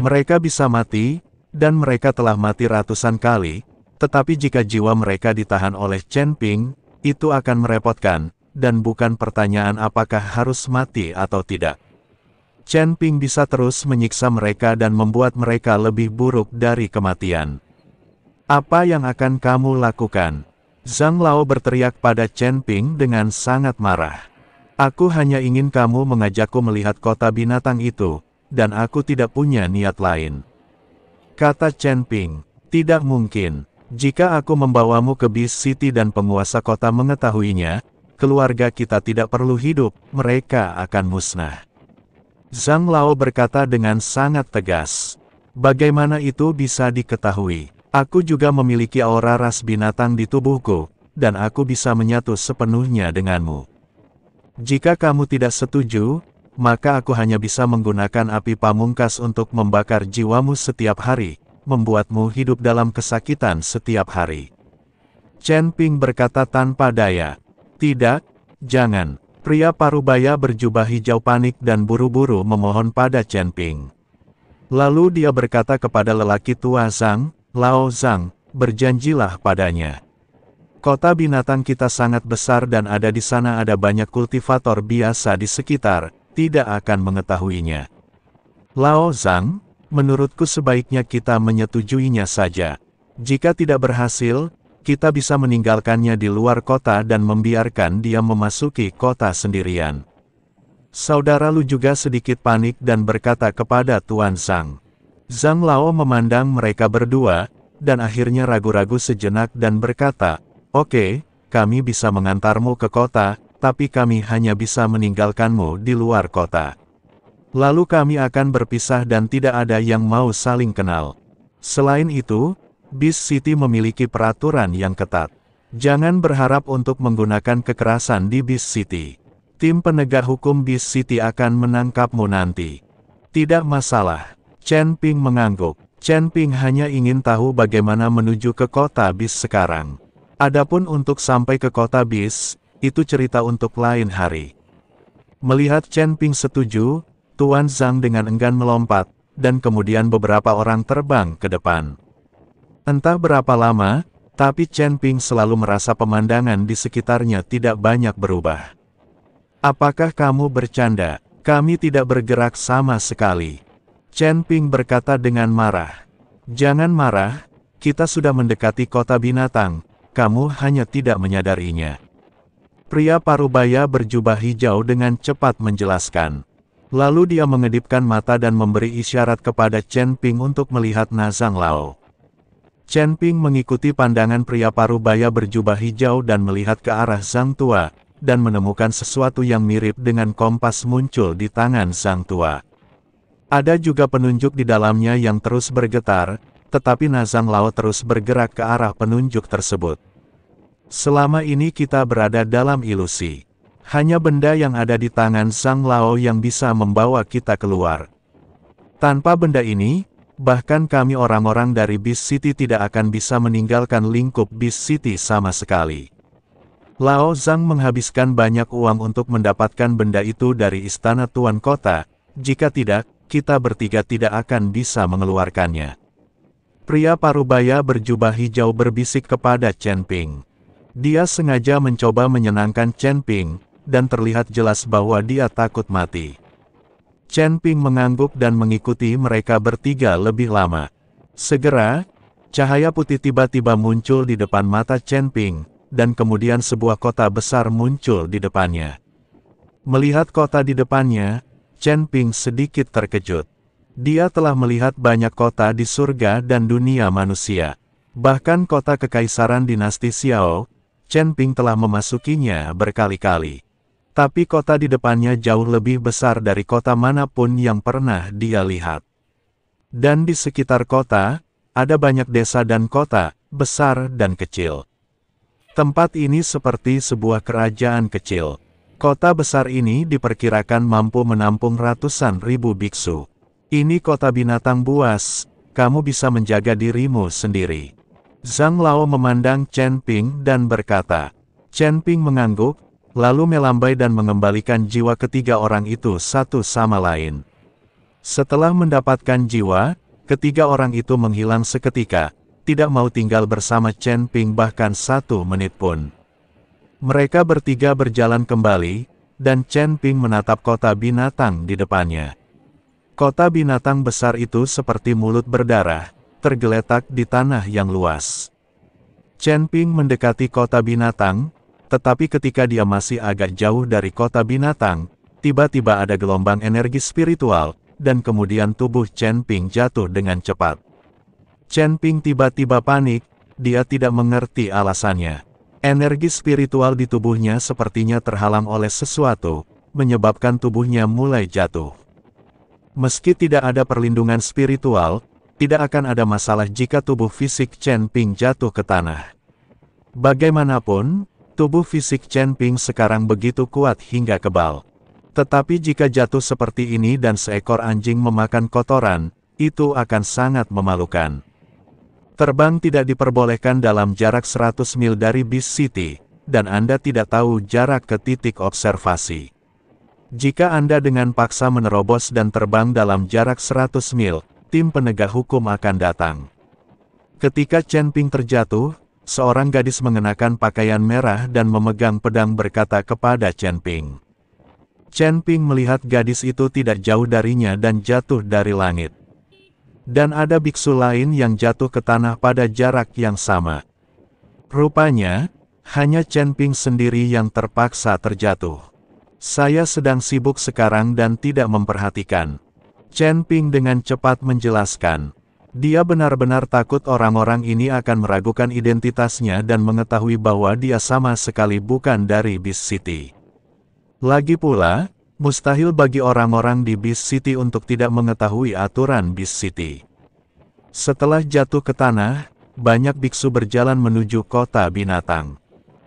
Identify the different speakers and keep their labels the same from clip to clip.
Speaker 1: Mereka bisa mati, dan mereka telah mati ratusan kali, tetapi jika jiwa mereka ditahan oleh Chen Ping, itu akan merepotkan, dan bukan pertanyaan apakah harus mati atau tidak. Chen Ping bisa terus menyiksa mereka dan membuat mereka lebih buruk dari kematian. Apa yang akan kamu lakukan? Zhang Lao berteriak pada Chen Ping dengan sangat marah. Aku hanya ingin kamu mengajakku melihat kota binatang itu, dan aku tidak punya niat lain. Kata Chen Ping, tidak mungkin. Jika aku membawamu ke Beast City dan penguasa kota mengetahuinya, keluarga kita tidak perlu hidup, mereka akan musnah. Zhang Lao berkata dengan sangat tegas. Bagaimana itu bisa diketahui? Aku juga memiliki aura ras binatang di tubuhku, dan aku bisa menyatu sepenuhnya denganmu. Jika kamu tidak setuju, maka aku hanya bisa menggunakan api pamungkas untuk membakar jiwamu setiap hari, membuatmu hidup dalam kesakitan setiap hari. Chen Ping berkata tanpa daya. Tidak, jangan. Pria parubaya berjubah hijau panik dan buru-buru memohon pada Chen Ping. Lalu dia berkata kepada lelaki tua Zhang, Lao Zhang, berjanjilah padanya. Kota binatang kita sangat besar dan ada di sana ada banyak kultivator biasa di sekitar, tidak akan mengetahuinya. Lao Zhang, menurutku sebaiknya kita menyetujuinya saja. Jika tidak berhasil, kita bisa meninggalkannya di luar kota dan membiarkan dia memasuki kota sendirian. Saudara Lu juga sedikit panik dan berkata kepada Tuan Zhang. Zhang Lao memandang mereka berdua, dan akhirnya ragu-ragu sejenak dan berkata, Oke, kami bisa mengantarmu ke kota, tapi kami hanya bisa meninggalkanmu di luar kota. Lalu kami akan berpisah dan tidak ada yang mau saling kenal. Selain itu, Beast City memiliki peraturan yang ketat. Jangan berharap untuk menggunakan kekerasan di Beast City. Tim penegak hukum Beast City akan menangkapmu nanti. Tidak masalah. Chen Ping mengangguk. Chen Ping hanya ingin tahu bagaimana menuju ke kota Beast sekarang. Adapun untuk sampai ke kota Beast, itu cerita untuk lain hari. Melihat Chen Ping setuju, Tuan Zhang dengan enggan melompat, dan kemudian beberapa orang terbang ke depan. Entah berapa lama, tapi Chen Ping selalu merasa pemandangan di sekitarnya tidak banyak berubah. Apakah kamu bercanda? Kami tidak bergerak sama sekali. Chen Ping berkata dengan marah. Jangan marah, kita sudah mendekati kota binatang, kamu hanya tidak menyadarinya. Pria parubaya berjubah hijau dengan cepat menjelaskan. Lalu dia mengedipkan mata dan memberi isyarat kepada Chen Ping untuk melihat Zhang Lao. Chen Ping mengikuti pandangan pria parubaya berjubah hijau dan melihat ke arah Zhang Tua, dan menemukan sesuatu yang mirip dengan kompas muncul di tangan Zhang Tua. Ada juga penunjuk di dalamnya yang terus bergetar, tetapi Zhang Lao terus bergerak ke arah penunjuk tersebut. Selama ini kita berada dalam ilusi. Hanya benda yang ada di tangan Zhang Lao yang bisa membawa kita keluar. Tanpa benda ini, bahkan kami orang-orang dari Beast City tidak akan bisa meninggalkan lingkup Beast City sama sekali. Lao Zhang menghabiskan banyak uang untuk mendapatkan benda itu dari istana Tuan Kota, jika tidak, kita bertiga tidak akan bisa mengeluarkannya. Pria parubaya berjubah hijau berbisik kepada Chen Ping. Dia sengaja mencoba menyenangkan Chen Ping, dan terlihat jelas bahwa dia takut mati. Chen Ping mengangguk dan mengikuti mereka bertiga lebih lama. Segera, cahaya putih tiba-tiba muncul di depan mata Chen Ping, dan kemudian sebuah kota besar muncul di depannya. Melihat kota di depannya, Chen Ping sedikit terkejut. Dia telah melihat banyak kota di surga dan dunia manusia. Bahkan kota kekaisaran dinasti Xiao, Chen Ping telah memasukinya berkali-kali. Tapi kota di depannya jauh lebih besar dari kota manapun yang pernah dia lihat. Dan di sekitar kota, ada banyak desa dan kota, besar dan kecil. Tempat ini seperti sebuah kerajaan kecil. Kota besar ini diperkirakan mampu menampung ratusan ribu biksu. Ini kota binatang buas, kamu bisa menjaga dirimu sendiri. Zhang Lao memandang Chen Ping dan berkata. Chen Ping mengangguk, lalu melambai dan mengembalikan jiwa ketiga orang itu satu sama lain. Setelah mendapatkan jiwa, ketiga orang itu menghilang seketika, tidak mau tinggal bersama Chen Ping bahkan 1 menit pun. Mereka bertiga berjalan kembali, dan Chen Ping menatap kota binatang di depannya. Kota binatang besar itu seperti mulut berdarah, tergeletak di tanah yang luas. Chen Ping mendekati kota binatang, tetapi ketika dia masih agak jauh dari kota binatang, tiba-tiba ada gelombang energi spiritual, dan kemudian tubuh Chen Ping jatuh dengan cepat. Chen Ping tiba-tiba panik, dia tidak mengerti alasannya. Energi spiritual di tubuhnya sepertinya terhalang oleh sesuatu, menyebabkan tubuhnya mulai jatuh. Meski tidak ada perlindungan spiritual, tidak akan ada masalah jika tubuh fisik Chen Ping jatuh ke tanah. Bagaimanapun, tubuh fisik Chen Ping sekarang begitu kuat hingga kebal. Tetapi jika jatuh seperti ini dan seekor anjing memakan kotoran, itu akan sangat memalukan. Terbang tidak diperbolehkan dalam jarak 100 mil dari Beast City, dan Anda tidak tahu jarak ke titik observasi. Jika Anda dengan paksa menerobos dan terbang dalam jarak 100 mil, tim penegak hukum akan datang. Ketika Chen Ping terjatuh, seorang gadis mengenakan pakaian merah dan memegang pedang berkata kepada Chen Ping. Chen Ping melihat gadis itu tidak jauh darinya dan jatuh dari langit. Dan ada biksu lain yang jatuh ke tanah pada jarak yang sama. Rupanya, hanya Chen Ping sendiri yang terpaksa terjatuh. Saya sedang sibuk sekarang dan tidak memperhatikan. Chen Ping dengan cepat menjelaskan. Dia benar-benar takut orang-orang ini akan meragukan identitasnya dan mengetahui bahwa dia sama sekali bukan dari Beast City. Lagi pula, mustahil bagi orang-orang di Beast City untuk tidak mengetahui aturan Beast City. Setelah jatuh ke tanah, banyak biksu berjalan menuju kota binatang.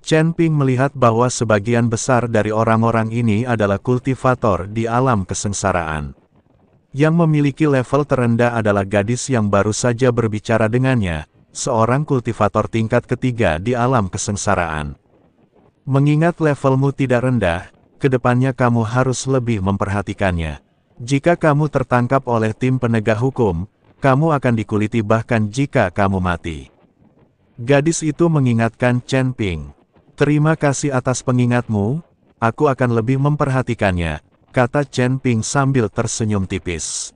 Speaker 1: Chen Ping melihat bahwa sebagian besar dari orang-orang ini adalah kultivator di alam kesengsaraan. Yang memiliki level terendah adalah gadis yang baru saja berbicara dengannya, seorang kultivator tingkat ketiga di alam kesengsaraan. Mengingat levelmu tidak rendah, kedepannya kamu harus lebih memperhatikannya. Jika kamu tertangkap oleh tim penegak hukum, kamu akan dikuliti bahkan jika kamu mati. Gadis itu mengingatkan Chen Ping. Terima kasih atas pengingatmu, aku akan lebih memperhatikannya, kata Chen Ping sambil tersenyum tipis.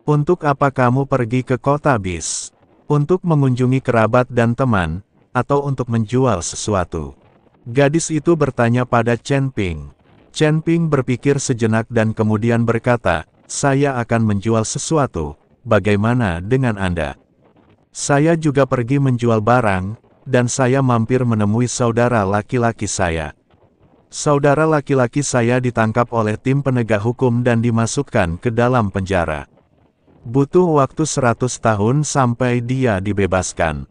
Speaker 1: Untuk apa kamu pergi ke kota Beast? Untuk mengunjungi kerabat dan teman, atau untuk menjual sesuatu? Gadis itu bertanya pada Chen Ping. Chen Ping berpikir sejenak dan kemudian berkata, saya akan menjual sesuatu, bagaimana dengan Anda? Saya juga pergi menjual barang, dan saya mampir menemui saudara laki-laki saya. Saudara laki-laki saya ditangkap oleh tim penegak hukum dan dimasukkan ke dalam penjara. Butuh waktu 100 tahun sampai dia dibebaskan.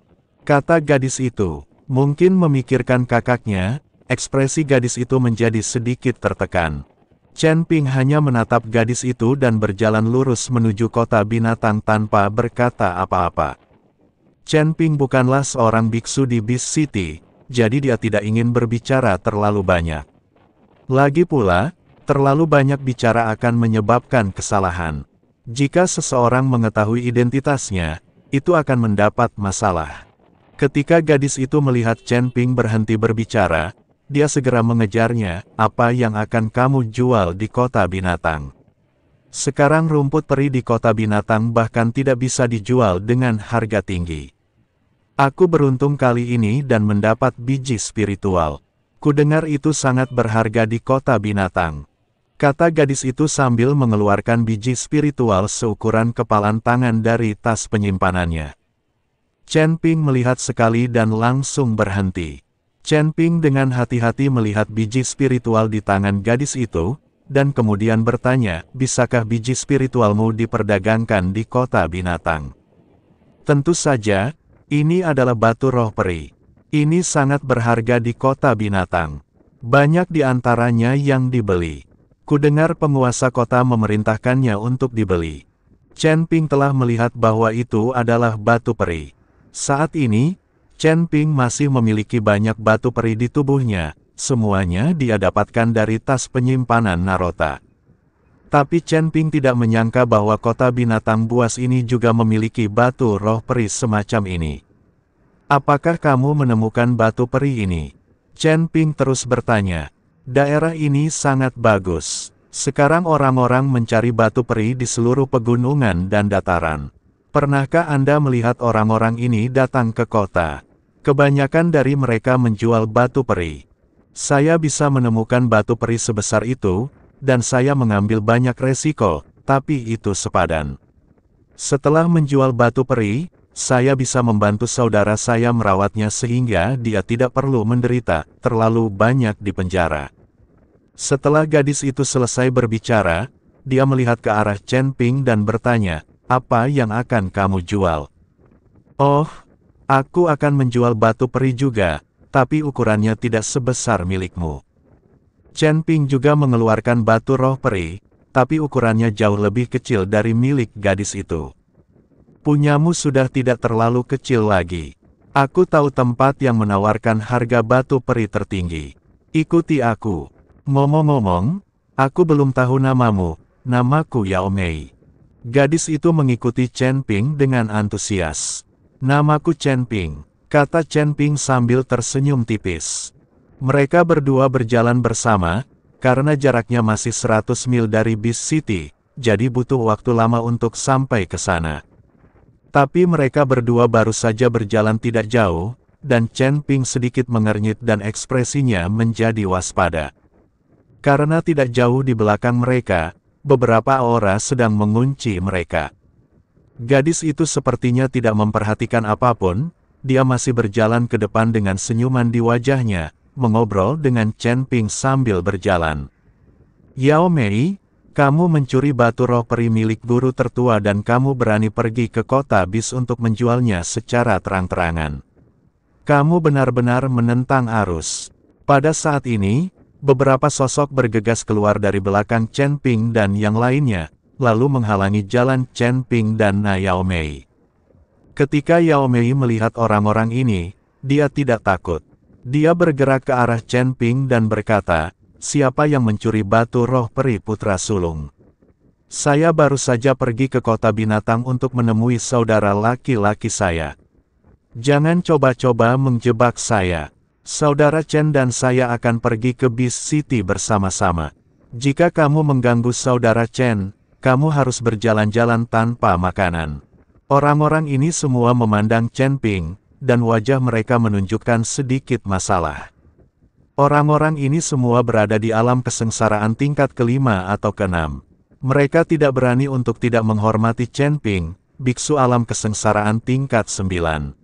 Speaker 1: Kata gadis itu, mungkin memikirkan kakaknya. Ekspresi gadis itu menjadi sedikit tertekan. Chen Ping hanya menatap gadis itu dan berjalan lurus menuju kota binatang tanpa berkata apa-apa. Chen Ping bukanlah seorang biksu di Beast City, jadi dia tidak ingin berbicara terlalu banyak. Lagi pula, terlalu banyak bicara akan menyebabkan kesalahan. Jika seseorang mengetahui identitasnya, itu akan mendapat masalah. Ketika gadis itu melihat Chen Ping berhenti berbicara, dia segera mengejarnya, apa yang akan kamu jual di kota binatang? Sekarang rumput peri di kota binatang bahkan tidak bisa dijual dengan harga tinggi. Aku beruntung kali ini dan mendapat biji spiritual. Kudengar itu sangat berharga di kota binatang. Kata gadis itu sambil mengeluarkan biji spiritual seukuran kepalan tangan dari tas penyimpanannya. Chen Ping melihat sekali dan langsung berhenti. Chen Ping dengan hati-hati melihat biji spiritual di tangan gadis itu, dan kemudian bertanya, bisakah biji spiritualmu diperdagangkan di kota binatang? Tentu saja, ini adalah batu roh peri. Ini sangat berharga di kota binatang. Banyak di antaranya yang dibeli. Kudengar penguasa kota memerintahkannya untuk dibeli. Chen Ping telah melihat bahwa itu adalah batu peri. Saat ini, Chen Ping masih memiliki banyak batu peri di tubuhnya, semuanya dia dapatkan dari tas penyimpanan Narota. Tapi Chen Ping tidak menyangka bahwa kota binatang buas ini juga memiliki batu roh peri semacam ini. Apakah kamu menemukan batu peri ini? Chen Ping terus bertanya. Daerah ini sangat bagus. Sekarang orang-orang mencari batu peri di seluruh pegunungan dan dataran. Pernahkah Anda melihat orang-orang ini datang ke kota? Kebanyakan dari mereka menjual batu peri. Saya bisa menemukan batu peri sebesar itu, dan saya mengambil banyak resiko, tapi itu sepadan. Setelah menjual batu peri, saya bisa membantu saudara saya merawatnya sehingga dia tidak perlu menderita terlalu banyak di penjara. Setelah gadis itu selesai berbicara, dia melihat ke arah Chen Ping dan bertanya, apa yang akan kamu jual? Oh, aku akan menjual batu peri juga, tapi ukurannya tidak sebesar milikmu. Chen Ping juga mengeluarkan batu roh peri, tapi ukurannya jauh lebih kecil dari milik gadis itu. Punyamu sudah tidak terlalu kecil lagi. Aku tahu tempat yang menawarkan harga batu peri tertinggi. Ikuti aku. Ngomong-ngomong, aku belum tahu namamu, namaku Yao Mei. Gadis itu mengikuti Chen Ping dengan antusias. Namaku Chen Ping, kata Chen Ping sambil tersenyum tipis. Mereka berdua berjalan bersama, karena jaraknya masih 100 mil dari Beast City, jadi butuh waktu lama untuk sampai ke sana. Tapi mereka berdua baru saja berjalan tidak jauh, dan Chen Ping sedikit mengernyit dan ekspresinya menjadi waspada. Karena tidak jauh di belakang mereka, beberapa aura sedang mengunci mereka. Gadis itu sepertinya tidak memperhatikan apapun, dia masih berjalan ke depan dengan senyuman di wajahnya, mengobrol dengan Chen Ping sambil berjalan. Yao Mei, kamu mencuri batu roh peri milik guru tertua dan kamu berani pergi ke kota Bis untuk menjualnya secara terang-terangan. Kamu benar-benar menentang arus. Pada saat ini, beberapa sosok bergegas keluar dari belakang Chen Ping dan yang lainnya, lalu menghalangi jalan Chen Ping dan Yao Mei. Ketika Yao Mei melihat orang-orang ini, dia tidak takut. Dia bergerak ke arah Chen Ping dan berkata, siapa yang mencuri batu roh peri putra sulung? Saya baru saja pergi ke kota binatang untuk menemui saudara laki-laki saya. Jangan coba-coba menjebak saya. Saudara Chen dan saya akan pergi ke Beast City bersama-sama. Jika kamu mengganggu saudara Chen, kamu harus berjalan-jalan tanpa makanan. Orang-orang ini semua memandang Chen Ping, dan wajah mereka menunjukkan sedikit masalah. Orang-orang ini semua berada di alam kesengsaraan tingkat kelima atau keenam. Mereka tidak berani untuk tidak menghormati Chen Ping, biksu alam kesengsaraan tingkat 9.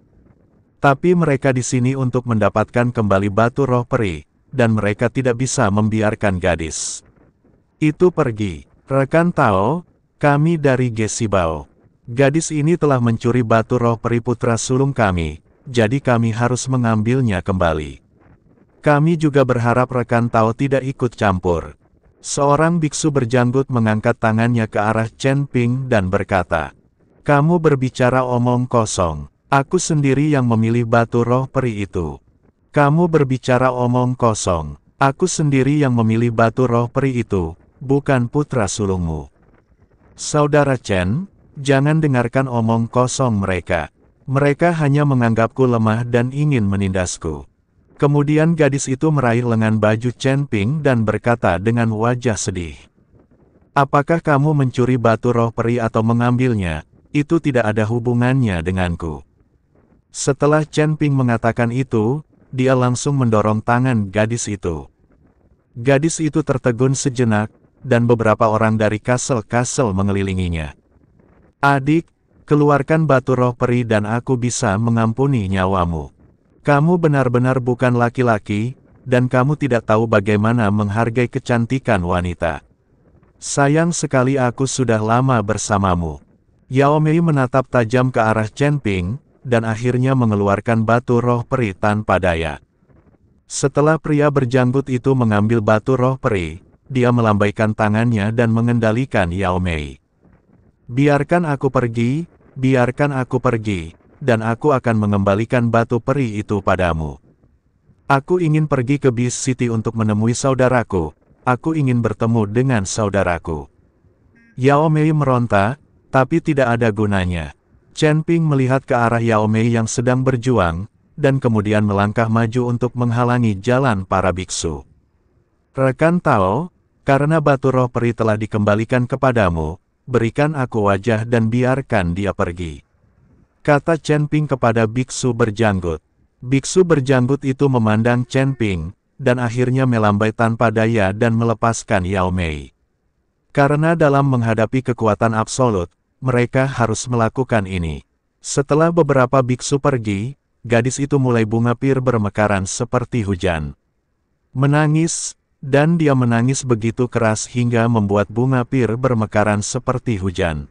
Speaker 1: Tapi mereka di sini untuk mendapatkan kembali batu roh peri, dan mereka tidak bisa membiarkan gadis itu pergi. Rekan Tao, kami dari Gesibao. Gadis ini telah mencuri batu roh peri putra sulung kami, jadi kami harus mengambilnya kembali. Kami juga berharap rekan Tao tidak ikut campur. Seorang biksu berjanggut mengangkat tangannya ke arah Chen Ping dan berkata, kamu berbicara omong kosong. Aku sendiri yang memilih batu roh peri itu. Kamu berbicara omong kosong. Aku sendiri yang memilih batu roh peri itu, bukan putra sulungmu. Saudara Chen, jangan dengarkan omong kosong mereka. Mereka hanya menganggapku lemah dan ingin menindasku. Kemudian gadis itu meraih lengan baju Chen Ping dan berkata dengan wajah sedih. Apakah kamu mencuri batu roh peri atau mengambilnya? Itu tidak ada hubungannya denganku. Setelah Chen Ping mengatakan itu, dia langsung mendorong tangan gadis itu. Gadis itu tertegun sejenak, dan beberapa orang dari kastel-kastel mengelilinginya. Adik, keluarkan batu roh peri dan aku bisa mengampuni nyawamu. Kamu benar-benar bukan laki-laki, dan kamu tidak tahu bagaimana menghargai kecantikan wanita. Sayang sekali aku sudah lama bersamamu. Yao Mei menatap tajam ke arah Chen Ping, dan akhirnya mengeluarkan batu roh peri tanpa daya. Setelah pria berjanggut itu mengambil batu roh peri, dia melambaikan tangannya dan mengendalikan Yao Mei. Biarkan aku pergi, dan aku akan mengembalikan batu peri itu padamu. Aku ingin pergi ke Beast City untuk menemui saudaraku, aku ingin bertemu dengan saudaraku. Yao Mei meronta, tapi tidak ada gunanya. Chen Ping melihat ke arah Yao Mei yang sedang berjuang, dan kemudian melangkah maju untuk menghalangi jalan para biksu. Rekan Tao, karena batu roh peri telah dikembalikan kepadamu, berikan aku wajah dan biarkan dia pergi. Kata Chen Ping kepada biksu berjanggut. Biksu berjanggut itu memandang Chen Ping, dan akhirnya melambai tanpa daya dan melepaskan Yao Mei. Karena dalam menghadapi kekuatan absolut, mereka harus melakukan ini. Setelah beberapa biksu pergi, gadis itu mulai bunga pir bermekaran seperti hujan. Menangis, dan dia menangis begitu keras hingga membuat bunga pir bermekaran seperti hujan.